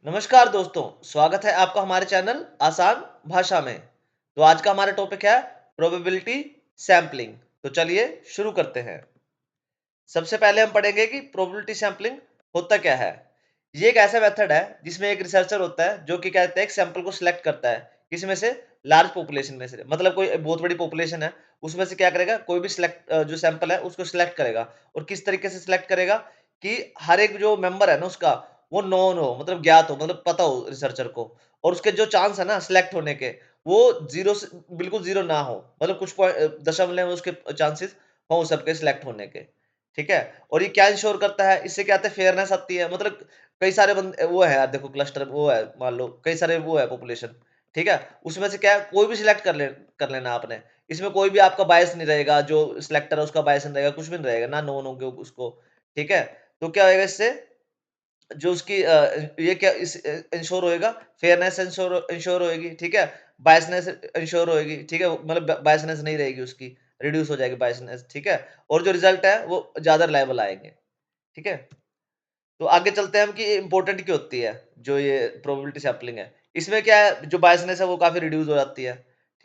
नमस्कार दोस्तों, स्वागत है आपका हमारे चैनल आसान भाषा में। तो आज का हमारा टॉपिक है प्रोबेबिलिटी सैंपलिंग। तो चलिए शुरू करते हैं। सबसे पहले हम पढ़ेंगे कि प्रोबेबिलिटी सैंपलिंग होता क्या है। ये एक ऐसा मेथड है जिसमें एक रिसर्चर होता है जो कि कहते हैं एक सैंपल को सिलेक्ट करता है किसी में से, लार्ज पॉपुलेशन में से, मतलब कोई बहुत बड़ी पॉपुलेशन है उसमें से क्या करेगा, कोई भी सिलेक्ट जो सैंपल है उसको सिलेक्ट करेगा। और किस तरीके से सिलेक्ट करेगा कि हर एक जो मेंबर है ना उसका वो नोन हो, मतलब ज्ञात हो, मतलब पता हो रिसर्चर को। और उसके जो चांस है ना सिलेक्ट होने के, वो जीरो से बिल्कुल जीरो ना हो, मतलब कुछ दशमलव में उसके चांसेस हो सबके सिलेक्ट होने के। ठीक है? और ये क्या इंश्योर करता है, इससे क्या होता है, फेयरनेस आती है। मतलब कई सारे वो है यार, देखो क्लस्टर वो है, मान लो कई सारे वो है पॉपुलेशन। ठीक है? उसमें से क्या है, कोई भी सिलेक्ट कर लेना आपने। इसमें कोई भी आपका बायस नहीं रहेगा, जो सिलेक्टर है उसका बायस नहीं रहेगा, कुछ भी नहीं रहेगा, ना नोन होंगे उसको। ठीक है? तो क्या होएगा इससे, जो उसकी ये क्या इस इंश्योर होएगा, फेयरनेस इंश्योर होएगी। ठीक है? बायसनेस इंश्योर होएगी। ठीक है? मतलब बायसनेस नहीं रहेगी उसकी, रिड्यूस हो जाएगी बायसनेस। ठीक है? और जो रिजल्ट है वो ज़्यादा रिलायबल आएँगे। ठीक है? तो आगे चलते हैं हम कि इम्पोर्टेंट क्यों होती है, जो ये प्रोबेबिलिटी सैंपलिंग है। इसमें क्या है, जो बायसनेस है वो काफ़ी रिड्यूस हो जाती है।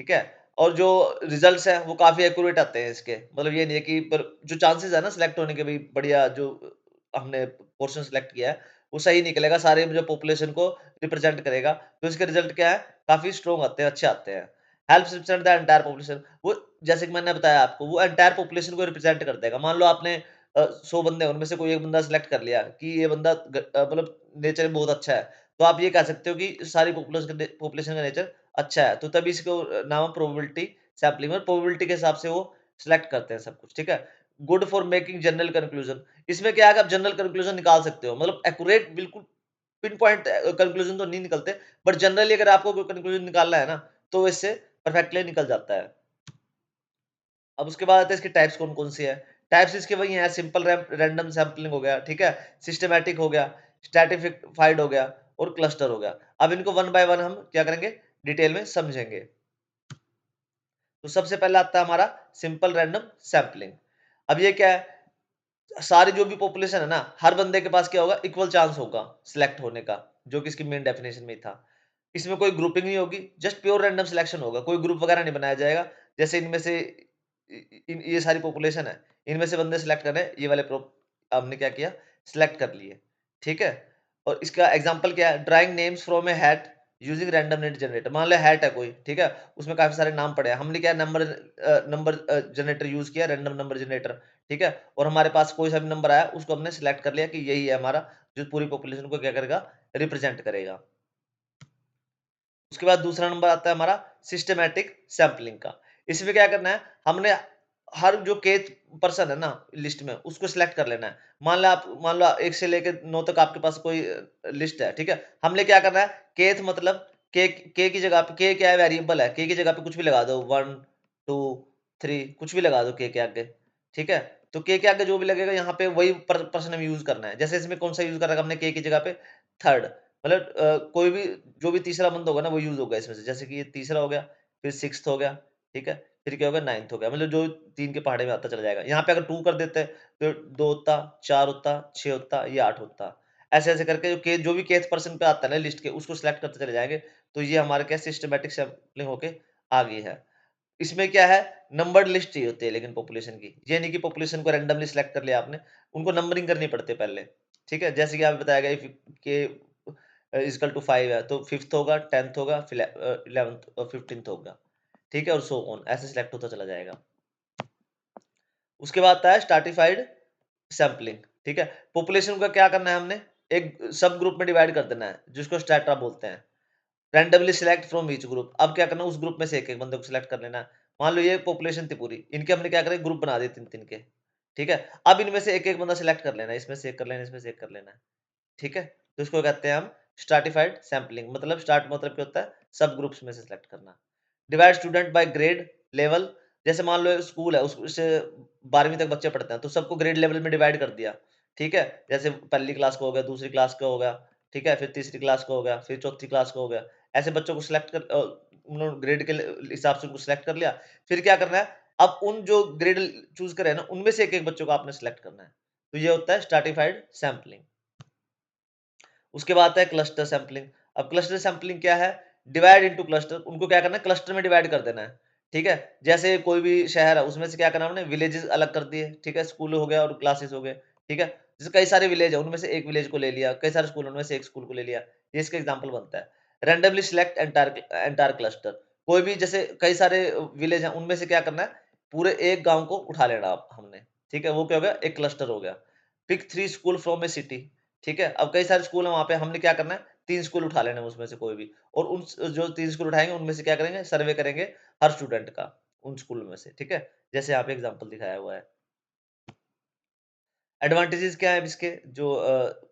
ठीक है? और जो रिजल्ट्स हैं वो काफ़ी एक्यूरेट आते हैं इसके। मतलब ये नहीं है कि पर जो चांसेस है ना सिलेक्ट होने के भी बढ़िया, जो हमने पोर्शन सिलेक्ट किया है, वो सही निकलेगा, सारे जो पॉपुलेशन को रिप्रेजेंट करेगा। तो इसके रिजल्ट क्या है, काफ़ी स्ट्रॉन्ग आते हैं, अच्छे आते हैं। Helps represent the entire population, वो जैसे कि मैंने बताया आपको, वो एंटायर पॉपुलेशन को रिप्रेजेंट कर देगा। मान लो आपने 100 बंदे हैं, उनमें से कोई एक बंदा सिलेक्ट कर लिया कि ये बंदा मतलब नेचर में बहुत अच्छा है। तो आप ये कह सकते हो कि सारी पॉपुलेशन का नेचर अच्छा है। तो तभी इसको नाम है प्रोबेबिलिटी सैंपलिंग, और प्रोबेबिलिटी के हिसाब से वो सिलेक्ट करते हैं सब कुछ। ठीक है? Good for making general conclusion, इसमें क्या है कि आप जनरल कंक्लूजन निकाल सकते हो, मतलब एक्यूरेट बिल्कुल पिन पॉइंट कंक्लूजन तो नहीं निकलते, बट जनरली अगर आपको कोई कंक्लूजन निकालना है ना, तो इससे परफेक्टली निकल जाता है। अब उसके बाद आते हैं इसके टाइप्स कौन-कौन सी है। टाइप्स इसके वही हैं, सिंपल रैंडम सैंपलिंग हो गया, ठीक है? सिस्टमैटिक हो गया, स्ट्रैटिफाइड हो गया और क्लस्टर हो गया। अब इनको वन बाय वन हम क्या करेंगे, डिटेल में समझेंगे। तो सबसे पहला आता है हमारा सिंपल रैंडम सैंपलिंग। अब ये क्या है, सारी जो भी पॉपुलेशन है ना, हर बंदे के पास क्या होगा, इक्वल चांस होगा सिलेक्ट होने का, जो कि इसकी मेन डेफिनेशन में ही था। इसमें कोई ग्रुपिंग नहीं होगी, जस्ट प्योर रैंडम सिलेक्शन होगा, कोई ग्रुप वगैरह नहीं बनाया जाएगा। जैसे इनमें से ये सारी पॉपुलेशन है, इनमें से बंदे सिलेक्ट करने, ये वाले हमने क्या किया, सिलेक्ट कर लिए। ठीक है? और इसका एग्जांपल क्या है, drawing names from A hat using random net generator. मान लो हैट है कोई, ठीक है? उसमें काफी सारे नाम पड़े हैं, हमने क्या नंबर जनरेटर यूज किया, रैंडम नंबर जनरेटर। ठीक है? और हमारे पास कोई सा भी नंबर आया, उसको हमने सिलेक्ट कर लिया कि यही है हमारा, जो पूरी पॉपुलेशन को क्या करेगा, रिप्रेजेंट करेगा। उसके बाद दूसरा नंबर आता है हमारा सिस्टमैटिक सैंपलिंग का। इसमें क्या करना है, हमने हर जो केथ पर्सन है ना लिस्ट में, उसको सिलेक्ट कर लेना है। मान लो 1 से लेके 9 तक आपके पास कोई लिस्ट है, ठीक है? हमने क्या करना है, केथ मतलब के की जगह पे, के क्या है, वेरिएबल है, के की जगह पे कुछ भी लगा दो, 1, 2, 3 कुछ भी लगा दो के आगे। ठीक है? तो के आगे जो भी लगेगा यहाँ पे वही पर्सन हमें यूज़ करना है। जैसे इसमें कौन-सा यूज़ कर रखा है हमने, के की जगह पे थर्ड, मतलब कोई भी जो भी तीसरा बंदा होगा ना वो यूज़ होगा इसमें से। जैसे कि ये तीसरा हो गया, फिर सिक्स्थ हो गया, ठीक है? फिर क्या होगा, नाइन्थ हो गया, मतलब जो 3 के पहाड़े में आता चला जाएगा। यहाँ पे अगर 2 कर देते तो 2 होता, 4 होता, 6 होता, ये 8 होता। ऐसे-ऐसे करके जो भी kth पर्सन पे आता है ना लिस्ट के, उसको सिलेक्ट करते चले जाएँगे। तो ये हमारे क्या सिस्टमैटिक सैंपलिंग होके आ गई है। इसमें क्या है, नंबर्ड लिस्ट चाहिए होती है लेकिन पॉपुलेशन की। ये नहीं कि पॉपुलेशन को रैंडमली सिलेक्ट कर लिया आपने, उनको नंबरिंग करनी पड़ती है पहले। ठीक है? जैसे कि आपको बताया गया के इज़ इक्वल टू 5 है, तो 5th होगा, 10th होगा, फिर 11th और 15th होगा। ठीक है? और सो ऑन, ऐसे सिलेक्ट होता चला जाएगा। उसके बाद आता है स्ट्रैटिफाइड सैंपलिंग। ठीक है? पॉपुलेशन का क्या करना है हमने, एक सब ग्रुप में डिवाइड कर देना है, जिसको स्ट्रैटा बोलते हैं। Randomly select from each group, अब क्या करना है, उस ग्रुप में से एक-एक बंदे को सिलेक्ट कर लेना है। मान लो ये पॉपुलेशन थी पूरी, इनके हमने क्या करें, ग्रुप बना दिए 3-3 के। ठीक है? अब इनमें से एक-एक बंदा सिलेक्ट कर लेना है, इसमें से एक कर लेना है, इसमें से एक कर लेना है। ठीक है? तो इसको कहते हैं हम स्ट्रैटिफाइड सैंपलिंग, मतलब स्टार्ट मतलब क्या होता है, सब ग्रुप्स में से सिलेक्ट करना। Divide student by grade level, जैसे मान लो स्कूल है, उससे 12वीं तक बच्चे पढ़ते हैं, तो सबको ग्रेड लेवल में डिवाइड कर दिया। ठीक है? जैसे पहली क्लास का हो गया, दूसरी क्लास का हो गया, ठीक है? फिर तीसरी क्लास का हो गया, फिर चौथी क्लास का हो गया। ऐसे बच्चों को सिलेक्ट कर उन्होंने ग्रेड के हिसाब से उनको सिलेक्ट कर लिया। फिर क्या करना है, अब उन जो ग्रेड चूज़ करे हैं ना, उनमें से एक-एक बच्चों को आपने सिलेक्ट करना है। तो ये होता है स्ट्रैटिफाइड सैंपलिंग। उसके बाद आता है क्लस्टर सैंपलिंग। अब क्लस्टर सैंपलिंग क्या है? डिवाइड इनटू क्लस्टर, उनको क्या करना है? क्लस्टर में डिवाइड कर देना है, ठीक है? जैसे कोई भी शहर है, उसमें से क्या करना है हमने? विलेजेस अलग कर दिए, ठीक है? स्कूल हो गया और क्लासेस हो गए, ठीक है? जैसे कई सारे विलेज है, उनमें से एक विलेज को ले लिया, कई सारे स्कूल उनमें से एक स्कूल को ले लिया, ये इसका एग्जांपल बनता है। Randomly select entire entire cluster, कोई भी जैसे कई सारे विलेज हैं, उनमें से क्या करना है? पूरे एक गाँव को उठा लेना हमने, ठीक है? वो क्या हो गया? एक क्लस्टर हो गया। Pick 3 school from a city, ठीक है? अब कई सारे स्कूल हैं वहाँ पे, हमने क्या करना है? 3 स्कूल उठा लेने हैं उसमें से कोई भी, और उन जो 3 स्कूल उठाएँगे उनमें से क्या करेंगे? सर्वे करेंगे हर स्टूडेंट का, उन स्कूल में से, ठीक है? जैसे यहाँ पे एग्ज़ाम्पल दिखाया हुआ है। एडवांटेजेस क्या है इसके? जो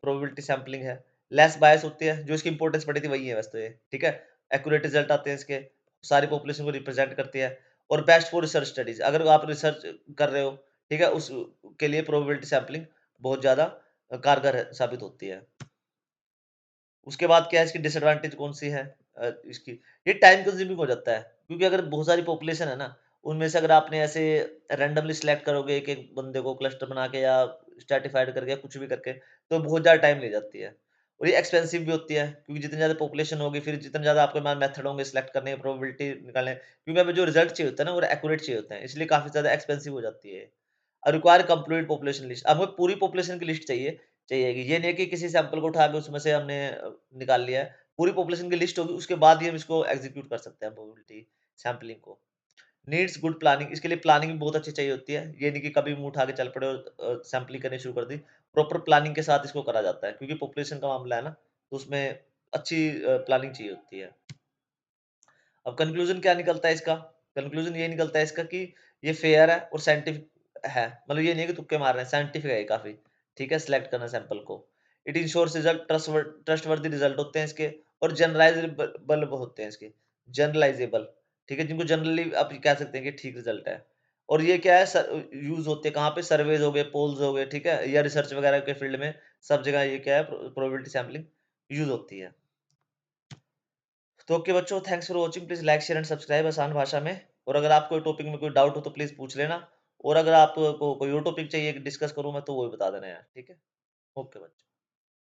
प्रोबेबिलिटी सैंपलिंग है, लेस बायस होती है, जो इसकी इंपॉर्टेंस पड़ी थी वही है वैसे तो ये, ठीक है? एक्यूरेट रिजल्ट आते हैं इसके, सारी पॉपुलेशन को रिप्रेजेंट करती है, और बेस्ट फॉर रिसर्च स्टडीज, अगर आप रिसर्च कर रहे हो, ठीक है, उस के लिए प्रोबेबिलिटी सैंपलिंग बहुत ज्यादा कारगर साबित होती है। उसके बाद क्या है, इसकी डिसएडवांटेज कौन-सी है? इसकी ये टाइम कंज्यूमिंग हो जाता है, क्योंकि अगर बहुत सारी पॉपुलेशन है ना, उनमें से अगर आपने ऐसे रैंडमली सिलेक्ट करोगे एक-एक बंदे को क्लस्टर बना के या स्ट्रैटिफाइड करके या कुछ भी करके, तो बहुत ज़्यादा टाइम ले जाती है। और ये एक्सपेंसिव भी होती है, क्योंकि जितनी ज़्यादा पॉपुलेशन होगी, फिर जितने ज़्यादा आपके पास मेथड होंगे सिलेक्ट करने की, प्रोबेबिलिटी निकालने, क्योंकि हमें जो रिजल्ट चाहिए होता है ना, वो एक्यूरेट चाहिए होते हैं, इसलिए काफ़ी ज़्यादा एक्सपेंसिव हो जाती है। और रिक्वायर कंप्लीट पॉपुलेशन लिस्ट, अब हमें पूरी पॉपुलेशन की लिस्ट चाहिएगी। ये नहीं है कि किसी सैंपल को उठा के उसमें से हमने निकाल लिया है। पूरी पॉपुलेशन की लिस्ट होगी, उसके बाद ही हम इसको एग्जीक्यूट कर सकते हैं प्रोबेबिलिटी सैंपलिंग को। नीड्स गुड प्लानिंग, इसके लिए प्लानिंग भी बहुत अच्छी चाहिए होती है। ये नहीं कि कभी मुँह उठा के चल पड़े और सैंपलिंग करनी शुरू कर दी। प्रॉपर प्लानिंग के साथ इसको करा जाता है, क्योंकि पॉपुलेशन का मामला है ना, तो उसमें अच्छी प्लानिंग चाहिए होती है। अब कंक्लूजन क्या निकलता है इसका? कंक्लूजन ये निकलता है इसका कि ये फेयर है और साइंटिफिक है। मतलब ये नहीं है कि तुक्के मार रहे हैं, साइंटिफिक है ये काफ़ी। ठीक है, सिलेक्ट करना सैंपल को। It ensures result, trustworthy result होते हैं इसके, और जनरलाइजेबल होते हैं इसके। जनरलाइजेबल, ठीक है, जिनको जनरली आप कह सकते हैं कि ठीक रिजल्ट है। और ये क्या है, यूज़ होते हैं कहाँ पे? सर्वेज हो गए, पोल्स हो गए, ठीक है? या रिसर्च वगैरह के फील्ड में, सब जगह ये क्या है, प्रोबेबिलिटी सैंपलिंग यूज़ होती है। तो ओके बच्चों, thanks for watching, please like share and subscribe आसान भाषा में। और अगर आपको टॉपिक में कोई डाउट हो तो प्लीज पूछ लेना, और अगर आपको कोई और टॉपिक चाहिए कि डिस्कस करूं मैं, तो वो भी बता देना यार, ठीक है? ओके बच्चों।